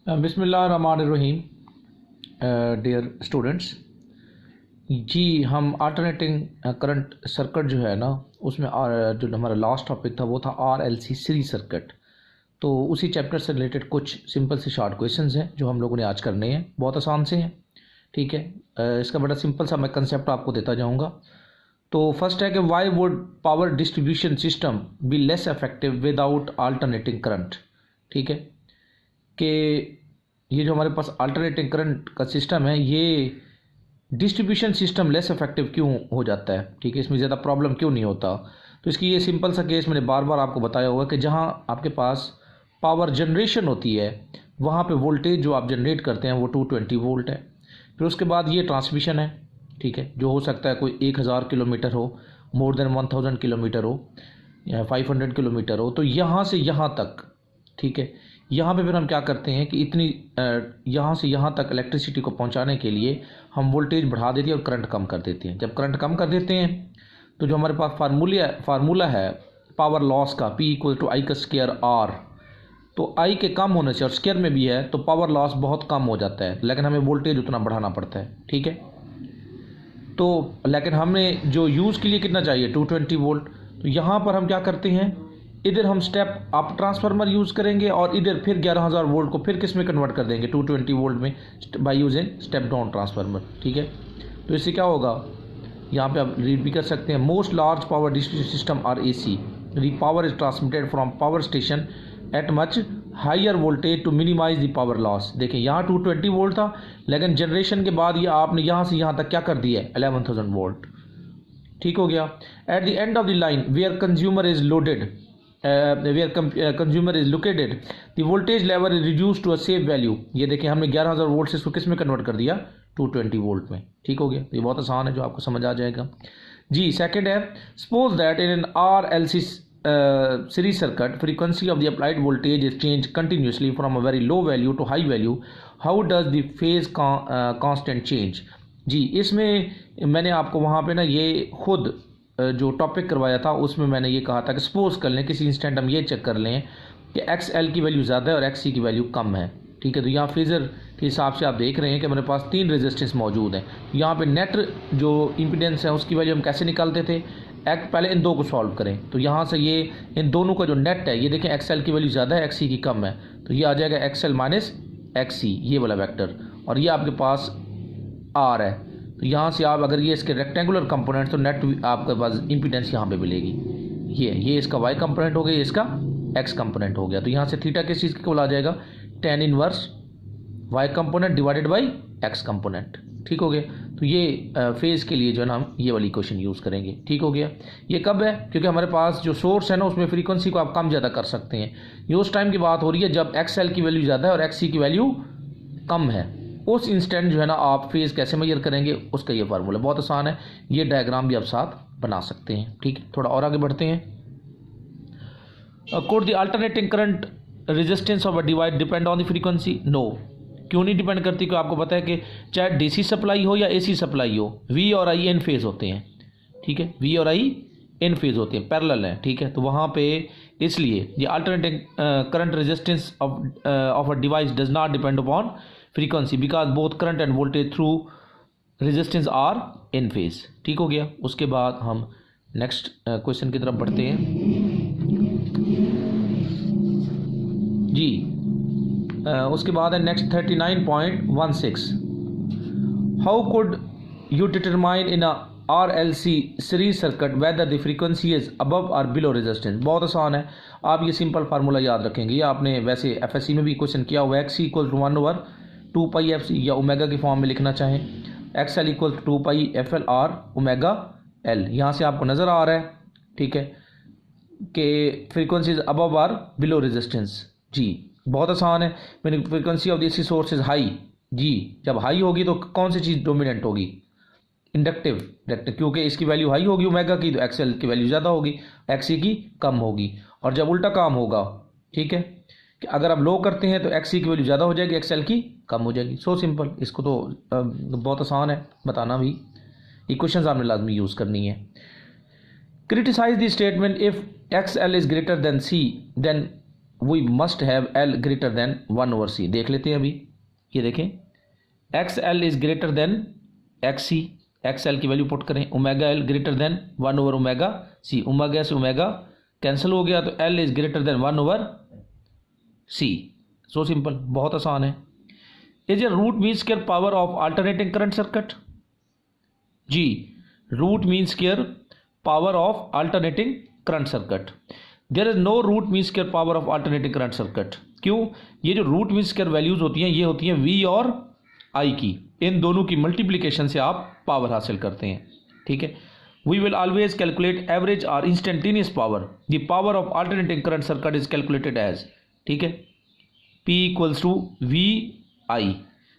बिस्मिल्लाहिर्रहमानिर्रहीम। Dear students, जी हम alternating current circuit जो है ना, उसमें जो हमारा लास्ट टॉपिक था वो था RLC सीरीज सर्किट। तो उसी चैप्टर से रिलेटेड कुछ सिंपल से शॉर्ट क्वेश्चंस हैं जो हम लोगों ने आज करने हैं। बहुत आसान से हैं, ठीक है। इसका बड़ा सिंपल सा मैं कंसेप्ट आपको देता जाऊंगा। तो फर्स्ट है कि why would power distribution system be less effective without alternating current. ठीक है कि ये जो हमारे पास अल्टरनेटिंग करंट का सिस्टम है, ये डिस्ट्रीब्यूशन सिस्टम लेस इफेक्टिव क्यों हो जाता है, ठीक है, इसमें ज़्यादा प्रॉब्लम क्यों नहीं होता। तो इसकी ये सिंपल सा केस मैंने बार बार आपको बताया हुआ कि जहाँ आपके पास पावर जनरेशन होती है वहाँ पे वोल्टेज जो आप जनरेट करते हैं वो 220 वोल्ट है। फिर उसके बाद ये ट्रांसमिशन है, ठीक है, जो हो सकता है कोई 1000 किलोमीटर हो, मोर देन 1000 किलोमीटर हो या 500 किलोमीटर हो। तो यहाँ से यहाँ तक, ठीक है, यहाँ पे फिर हम क्या करते हैं कि इतनी यहाँ से यहाँ तक इलेक्ट्रिसिटी को पहुँचाने के लिए हम वोल्टेज बढ़ा देते हैं और करंट कम कर देते हैं। जब करंट कम कर देते हैं तो जो हमारे पास फार्मूला है पावर लॉस का, P = I का स्क्वायर R, तो I के कम होने से और स्क्वायर में भी है तो पावर लॉस बहुत कम हो जाता है, लेकिन हमें वोल्टेज उतना बढ़ाना पड़ता है, ठीक है। तो लेकिन हमें जो यूज़ के लिए कितना चाहिए, 220 वोल्ट। तो यहाँ पर हम क्या करते हैं, इधर हम स्टेप अप ट्रांसफार्मर यूज़ करेंगे और इधर फिर 11000 वोल्ट को फिर किस में कन्वर्ट कर देंगे, 220 वोल्ट में, by using step down transformer, ठीक है। तो इससे क्या होगा, यहाँ पे आप रीड भी कर सकते हैं, most large power distribution system are AC, the power is transmitted from power station at much higher voltage to minimize the power loss. देखिए यहाँ 220 वोल्ट था, लेकिन जनरेशन के बाद ये आपने यहाँ से यहाँ तक क्या कर दिया है, 11000 वोल्ट, ठीक हो गया। At the end of the line where consumer is loaded, where consumer is located, the voltage level is reduced to a safe value। ये देखें हमने 11000 वोल्ट से इसको किस में कन्वर्ट कर दिया, 220 वोल्ट में, ठीक हो गया। ये बहुत आसान है, जो आपको समझ आ जाएगा जी। सेकंड है, suppose that in an RLC series circuit frequency of the applied voltage is change continuously from a very low value to high value, how does the phase constant change. जी इसमें मैंने आपको वहाँ पे ना ये खुद जो टॉपिक करवाया था उसमें मैंने ये कहा था कि सपोज कर लें किसी इंस्टेंट हम ये चेक कर लें कि XL की वैल्यू ज़्यादा है और XC की वैल्यू कम है, ठीक है। तो यहाँ फेजर के हिसाब से आप देख रहे हैं कि मेरे पास 3 रेजिस्टेंस मौजूद हैं। यहाँ पे नेट जो इम्पीडेंस है उसकी वैल्यू हम कैसे निकालते थे, पहले इन दो को सॉल्व करें। तो यहाँ से ये इन दोनों का जो नेट है, ये देखें XL की वैल्यू ज़्यादा है, XC की कम है, तो ये आ जाएगा XL - XC, ये वाला वेक्टर, और ये आपके पास R है। तो यहाँ से आप अगर ये इसके रेक्टेंगुलर कंपोनेंट, तो नेट आपके पास इम्पीडेंस यहाँ पे मिलेगी, ये इसका Y कंपोनेंट हो गया, ये इसका X कंपोनेंट हो गया। तो यहाँ से थीटा किस चीज़ के आ जाएगा, tan inverse Y component divided by X component, ठीक हो गया। तो ये फेज के लिए जो है ना हम ये वाली क्वेश्चन यूज़ करेंगे, ठीक हो गया। ये कब है, क्योंकि हमारे पास जो सोर्स है ना उसमें फ्रीक्वेंसी को आप कम ज़्यादा कर सकते हैं। ये उस टाइम की बात हो रही है जब XL की वैल्यू ज़्यादा है और XC की वैल्यू कम है। उस इंस्टेंट जो है ना आप फेज़ कैसे मेजर करेंगे, उसका ये फार्मूला बहुत आसान है। ये डायग्राम भी आप साथ बना सकते हैं, ठीक है। थोड़ा और आगे बढ़ते हैं। Could the alternating current resistance of a device depend on the frequency, no. क्यों नहीं डिपेंड करती, क्योंकि आपको पता है कि चाहे DC सप्लाई हो या AC सप्लाई हो, V और I इन फेज़ होते हैं, ठीक है। V और I इन फेज़ होते हैं, पैरेलल हैं, ठीक है। तो वहाँ पे इसलिए ये alternating current resistance of a device does not depend upon frequency because both current and voltage through resistance are in phase, ठीक हो गया। उसके बाद हम नेक्स्ट क्वेश्चन की तरफ बढ़ते हैं जी। उसके बाद है next 39.16, how could you determine in a RLC series circuit whether the frequency is above और बिलो रेजिस्टेंस। बहुत आसान है, आप ये सिंपल फार्मूला याद रखेंगे। ये आपने वैसे FSC में भी क्वेश्चन किया हुआ है, XC = 1/2πfc या ओमेगा के फॉर्म में लिखना चाहें, XL = 2πfl ओमेगा L। यहाँ से आपको नज़र आ रहा है, ठीक है, कि फ्रीक्वेंसी इज अबव और बिलो रेजिस्टेंस। जी बहुत आसान है, मैंने frequency of DC source is high, जी जब हाई होगी तो कौन सी चीज़ डोमिनेंट होगी, इंडक्टिव, क्योंकि इसकी वैल्यू हाई होगी ओमेगा की, तो XL की वैल्यू ज़्यादा होगी, XC की कम होगी। और जब उल्टा काम होगा, ठीक है, कि अगर आप लो करते हैं तो XC की वैल्यू ज़्यादा हो जाएगी, XL की कम हो जाएगी। सो सिंपल, इसको तो बहुत आसान है बताना भी, इक्वेशंस आपने लाजमी यूज़ करनी है। Criticize the statement if XL is greater than C then we must have L greater than 1/c। देख लेते हैं अभी, ये देखें X L is greater than X C, X L की वैल्यू पुट करें, ओमेगा एल ग्रेटर देन 1/ओमेगा c, omega से ओमेगा कैंसिल हो गया तो L is greater than 1/c। So simple, बहुत आसान है। Is a root mean square power of alternating current circuit? जी, root mean square power of alternating current circuit. There is no root mean square power of alternating current circuit. क्यों? ये जो root mean square values होती हैं ये होती हैं we और आई की, इन दोनों की मल्टीप्लिकेशन से आप पावर हासिल करते हैं। ठीक है, we will always calculate average और instantaneous power. The power of alternating current circuit is calculated as, ठीक है, P equals to V I.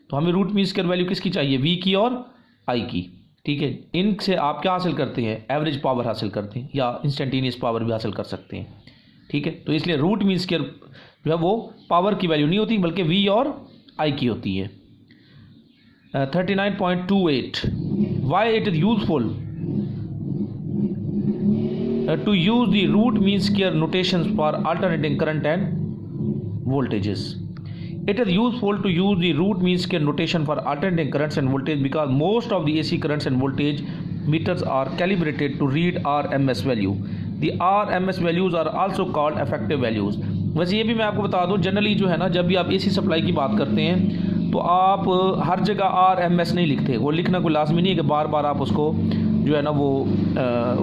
तो हमें रूट मीन स्क्वायर वैल्यू किसकी चाहिए? वी की और आई की। ठीक है, इनसे आप क्या हासिल करते हैं? एवरेज पावर हासिल करते हैं या इंस्टेंटेनियस पावर भी हासिल कर सकते हैं। ठीक है, तो इसलिए रूट मीन स्क्वायर जो है वो पावर की वैल्यू नहीं होती बल्कि वी और आई की होती है। 39.28 why it is useful to use the root mean square notations for alternating current and voltages. It is useful to use the root mean square notation for alternating currents and voltage because most of the AC currents and voltage meters are calibrated to read RMS value. The RMS values are also called effective values. वैसे ये भी मैं आपको बता दूं, generally जो है ना, जब भी आप AC सप्लाई की बात करते हैं तो आप हर जगह RMS नहीं लिखते। वो लिखना कोई लाजमी नहीं है कि बार बार आप उसको जो है ना वो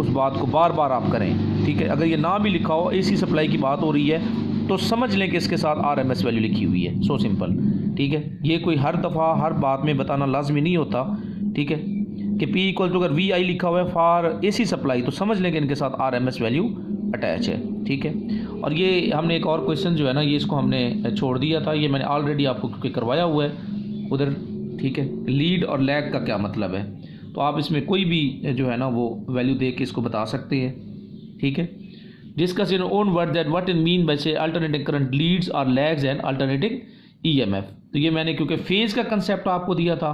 उस बात को बार बार आप करें। ठीक है, अगर ये ना भी लिखा हो, AC सप्लाई की बात हो रही है तो समझ लें कि इसके साथ RMS वैल्यू लिखी हुई है। So simple. ठीक है, ये कोई हर दफ़ा हर बात में बताना लाजमी नहीं होता। ठीक है, कि P इक्वल टू अगर VI लिखा हुआ है फॉर AC सप्लाई तो समझ लें कि इनके साथ RMS वैल्यू अटैच है। ठीक है, और ये हमने एक और क्वेश्चन जो है ना ये इसको हमने छोड़ दिया था, ये मैंने ऑलरेडी आपको क्योंकि करवाया हुआ है उधर। ठीक है, लीड और लैग का क्या मतलब है, तो आप इसमें कोई भी जो है ना वो वैल्यू दे के इसको बता सकते हैं। ठीक है, discuss in own word that what is mean by से अल्टरनेटिंग करंट लीड्स और लैग्स एंड अल्टरनेटिंग EMF। तो ये मैंने क्योंकि फेज का कंसेप्ट आपको दिया था।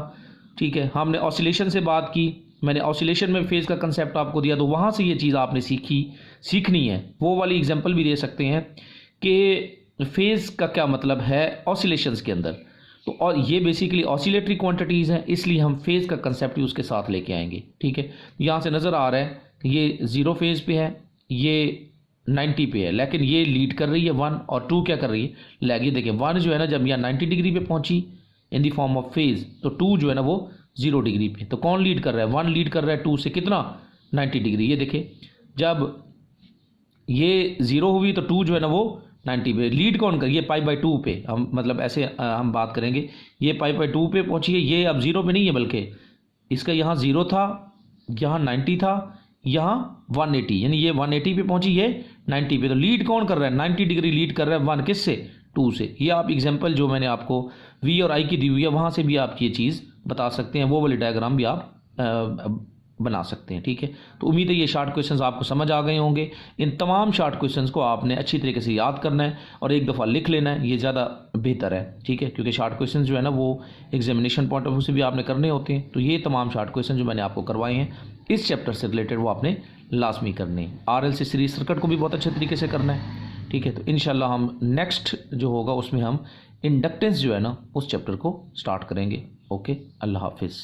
ठीक है, हमने ऑसिलेशन से बात की, मैंने ऑसिलेशन में फेज का कंसेप्ट आपको दिया, तो वहाँ से ये चीज़ आपने सीखनी है। वो वाली एग्जाम्पल भी दे सकते हैं कि फेज का क्या मतलब है ऑसिलेशंस के अंदर। तो और ये बेसिकली ऑसिलेटरी क्वांटिटीज़ हैं, इसलिए हम फेज़ का कंसेप्ट ही उसके साथ लेके आएंगे। ठीक है, यहाँ से नज़र आ रहा है कि ये 0 फेज़ पे है, ये 90 पे है, लेकिन ये लीड कर रही है 1 और 2 क्या कर रही है? लैग। ये देखिए 1 जो है ना जब यहाँ 90 डिग्री पे पहुँची इन दी फॉर्म ऑफ फेज़, तो 2 जो है ना वो 0 डिग्री पे। तो कौन लीड कर रहा है? 1 लीड कर रहा है 2 से, कितना? 90 डिग्री। ये देखिए जब ये 0 हुई तो 2 जो है ना वो 90 पे। लीड कौन कर? ये π/2 पे, हम मतलब ऐसे हम बात करेंगे, ये π/2 पे पहुंची है, ये अब 0 पे नहीं है बल्कि इसका यहाँ 0 था, यहाँ 90 था, यहाँ 180, यानी ये 180 पे पहुंची, ये 90 पे। तो लीड कौन कर रहा है? 90 डिग्री लीड कर रहा है 1 किससे? 2 से। ये आप एग्जाम्पल जो मैंने आपको V और I की दी हुई है वहाँ से भी आप ये चीज़ बता सकते हैं, वो वाली डायग्राम भी आप बना सकते हैं। ठीक है, तो उम्मीद है ये शॉर्ट क्वेश्चंस आपको समझ आ गए होंगे। इन तमाम शॉर्ट क्वेश्चंस को आपने अच्छी तरीके से याद करना है और एक दफ़ा लिख लेना है, ये ज़्यादा बेहतर है। ठीक है, क्योंकि शॉर्ट क्वेश्चंस जो है ना वो एग्जामिनेशन पॉइंट ऑफ व्यू से भी आपने करने होते हैं। तो ये तमाम शॉर्ट क्वेश्चन जो मैंने आपको करवाए हैं इस चैप्टर से रिलेटेड वो आपने लाजमी करने हैं। RLC सीरीज सर्किट को भी बहुत अच्छे तरीके से करना है। ठीक है, तो इंशाल्लाह हम नेक्स्ट जो होगा उसमें हम इंडक्टेंस जो है ना उस चैप्टर को स्टार्ट करेंगे। ओके, अल्लाह हाफिज़।